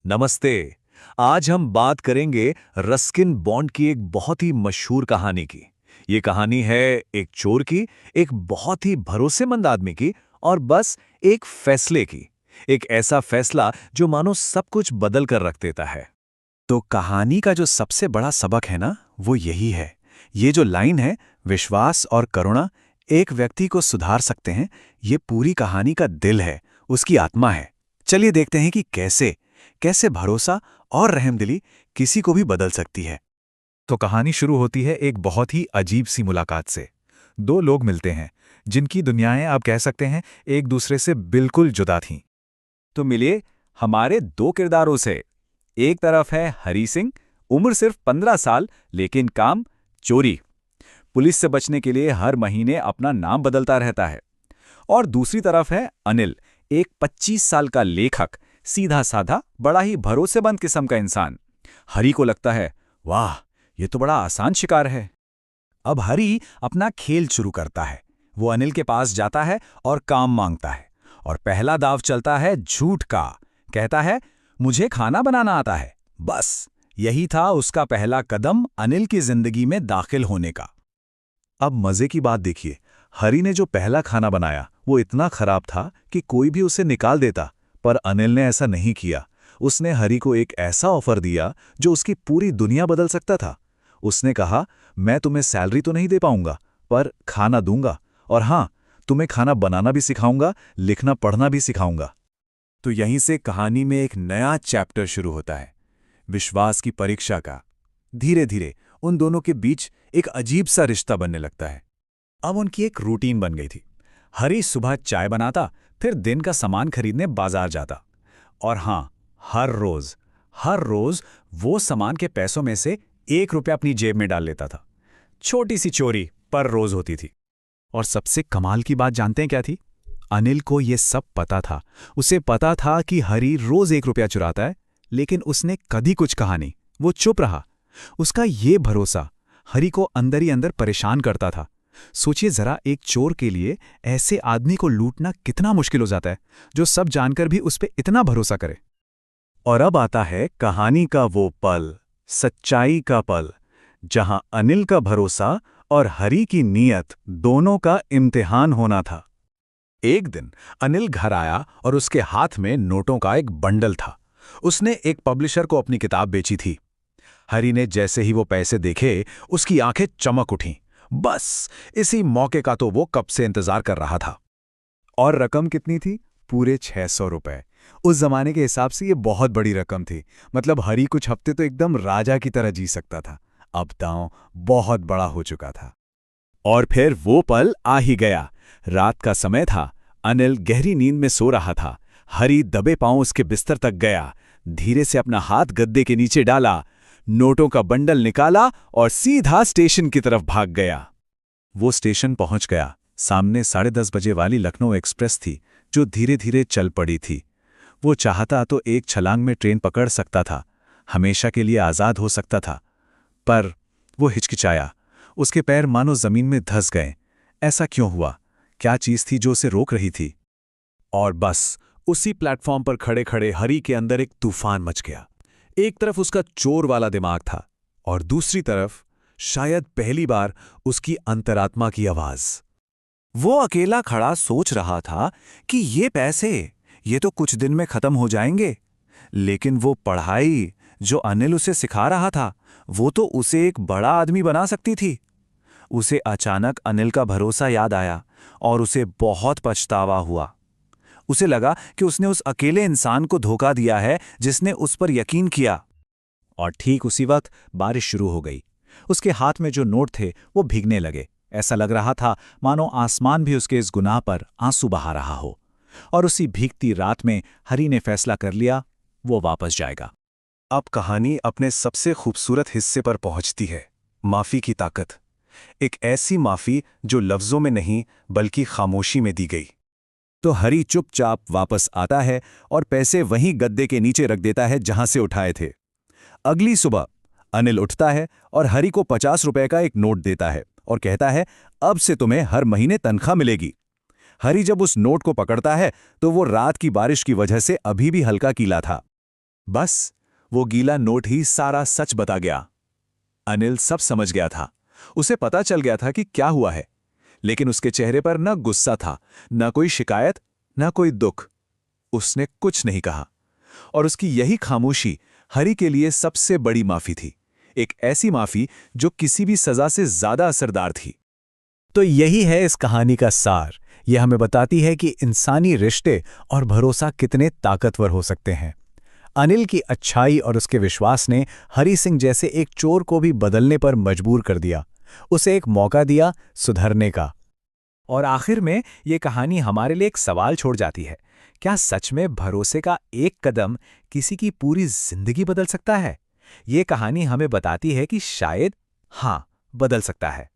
नमस्ते। आज हम बात करेंगे रस्किन बॉन्ड की एक बहुत ही मशहूर कहानी की। ये कहानी है एक चोर की, एक बहुत ही भरोसेमंद आदमी की और बस एक फैसले की। एक ऐसा फैसला जो मानो सब कुछ बदल कर रख देता है। तो कहानी का जो सबसे बड़ा सबक है ना, वो यही है। ये जो लाइन है, विश्वास और करुणा एक व्यक्ति को सुधार सकते हैं, ये पूरी कहानी का दिल है, उसकी आत्मा है। चलिए देखते हैं कि कैसे कैसे भरोसा और रहमदिली किसी को भी बदल सकती है। तो कहानी शुरू होती है एक बहुत ही अजीब सी मुलाकात से। दो लोग मिलते हैं जिनकी दुनियाएं आप कह सकते हैं एक दूसरे से बिल्कुल जुदा थीं। तो मिलिए हमारे दो किरदारों से। एक तरफ है हरी सिंह, उम्र सिर्फ 15 साल, लेकिन काम चोरी। पुलिस से बचने के लिए हर महीने अपना नाम बदलता रहता है। और दूसरी तरफ है अनिल, एक 25 साल का लेखक, सीधा साधा, बड़ा ही भरोसेमंद किस्म का इंसान। हरी को लगता है, वाह, ये तो बड़ा आसान शिकार है। अब हरी अपना खेल शुरू करता है। वो अनिल के पास जाता है और काम मांगता है। और पहला दाव चलता है झूठ का। कहता है, मुझे खाना बनाना आता है। बस यही था उसका पहला कदम अनिल की जिंदगी में दाखिल होने का। अब मजे की बात देखिए, हरी ने जो पहला खाना बनाया वो इतना खराब था कि कोई भी उसे निकाल देता, पर अनिल ने ऐसा नहीं किया। उसने हरी को एक ऐसा ऑफर दिया जो उसकी पूरी दुनिया बदल सकता था। उसने कहा, मैं तुम्हें सैलरी तो नहीं दे पाऊंगा, पर खाना दूंगा, और हाँ, तुम्हें खाना बनाना भी सिखाऊंगा, लिखना पढ़ना भी सिखाऊंगा। तो यहीं से कहानी में एक नया चैप्टर शुरू होता है, विश्वास की परीक्षा का। धीरे धीरे उन दोनों के बीच एक अजीब सा रिश्ता बनने लगता है। अब उनकी एक रूटीन बन गई थी। हरी सुबह चाय बनाता, फिर दिन का सामान खरीदने बाजार जाता। और हाँ, हर रोज वो सामान के पैसों में से 1 रुपया अपनी जेब में डाल लेता था। छोटी सी चोरी पर रोज होती थी। और सबसे कमाल की बात जानते हैं क्या थी? अनिल को ये सब पता था। उसे पता था कि हरी रोज 1 रुपया चुराता है, लेकिन उसने कभी कुछ कहा नहीं। वो चुप रहा। उसका ये भरोसा हरी को अंदर ही अंदर परेशान करता था। सोचिए जरा, एक चोर के लिए ऐसे आदमी को लूटना कितना मुश्किल हो जाता है, जो सब जानकर भी उस पर इतना भरोसा करे। और अब आता है कहानी का वो पल, सच्चाई का पल, जहां अनिल का भरोसा और हरी की नीयत दोनों का इम्तिहान होना था। एक दिन अनिल घर आया और उसके हाथ में नोटों का एक बंडल था। उसने एक पब्लिशर को अपनी किताब बेची थी। हरी ने जैसे ही वो पैसे देखे, उसकी आंखें चमक उठीं। बस इसी मौके का तो वो कब से इंतजार कर रहा था। और रकम कितनी थी? पूरे 600 रुपए। उस जमाने के हिसाब से ये बहुत बड़ी रकम थी। मतलब हरी कुछ हफ्ते तो एकदम राजा की तरह जी सकता था। अब दांव बहुत बड़ा हो चुका था। और फिर वो पल आ ही गया। रात का समय था। अनिल गहरी नींद में सो रहा था। हरी दबे पांव उसके बिस्तर तक गया, धीरे से अपना हाथ गद्दे के नीचे डाला, नोटों का बंडल निकाला और सीधा स्टेशन की तरफ भाग गया। वो स्टेशन पहुंच गया। सामने 10:30 बजे वाली लखनऊ एक्सप्रेस थी, जो धीरे धीरे चल पड़ी थी। वो चाहता तो एक छलांग में ट्रेन पकड़ सकता था, हमेशा के लिए आज़ाद हो सकता था। पर वो हिचकिचाया। उसके पैर मानो जमीन में धंस गए। ऐसा क्यों हुआ? क्या चीज थी जो उसे रोक रही थी? और बस उसी प्लेटफॉर्म पर खड़े खड़े हरी के अंदर एक तूफान मच गया। एक तरफ उसका चोर वाला दिमाग था और दूसरी तरफ शायद पहली बार उसकी अंतरात्मा की आवाज। वो अकेला खड़ा सोच रहा था कि ये पैसे, ये तो कुछ दिन में खत्म हो जाएंगे, लेकिन वो पढ़ाई जो अनिल उसे सिखा रहा था, वो तो उसे एक बड़ा आदमी बना सकती थी। उसे अचानक अनिल का भरोसा याद आया और उसे बहुत पछतावा हुआ। उसे लगा कि उसने उस अकेले इंसान को धोखा दिया है जिसने उस पर यकीन किया। और ठीक उसी वक्त बारिश शुरू हो गई। उसके हाथ में जो नोट थे वो भीगने लगे। ऐसा लग रहा था मानो आसमान भी उसके इस गुनाह पर आंसू बहा रहा हो। और उसी भीगती रात में हरी ने फैसला कर लिया, वो वापस जाएगा। अब कहानी अपने सबसे खूबसूरत हिस्से पर पहुंचती है, माफी की ताकत। एक ऐसी माफी जो लफ्जों में नहीं बल्कि खामोशी में दी गई। तो हरी चुपचाप वापस आता है और पैसे वहीं गद्दे के नीचे रख देता है जहां से उठाए थे। अगली सुबह अनिल उठता है और हरी को 50 रुपए का एक नोट देता है और कहता है, अब से तुम्हें हर महीने तनख्वाह मिलेगी। हरी जब उस नोट को पकड़ता है तो वो रात की बारिश की वजह से अभी भी हल्का गीला था। बस वो गीला नोट ही सारा सच बता गया। अनिल सब समझ गया था। उसे पता चल गया था कि क्या हुआ है, लेकिन उसके चेहरे पर न गुस्सा था, न कोई शिकायत, न कोई दुख। उसने कुछ नहीं कहा, और उसकी यही खामोशी हरी के लिए सबसे बड़ी माफी थी। एक ऐसी माफी जो किसी भी सजा से ज्यादा असरदार थी। तो यही है इस कहानी का सार। यह हमें बताती है कि इंसानी रिश्ते और भरोसा कितने ताकतवर हो सकते हैं। अनिल की अच्छाई और उसके विश्वास ने हरी सिंह जैसे एक चोर को भी बदलने पर मजबूर कर दिया, उसे एक मौका दिया सुधरने का। और आखिर में ये कहानी हमारे लिए एक सवाल छोड़ जाती है, क्या सच में भरोसे का एक कदम किसी की पूरी जिंदगी बदल सकता है? ये कहानी हमें बताती है कि शायद हाँ, बदल सकता है।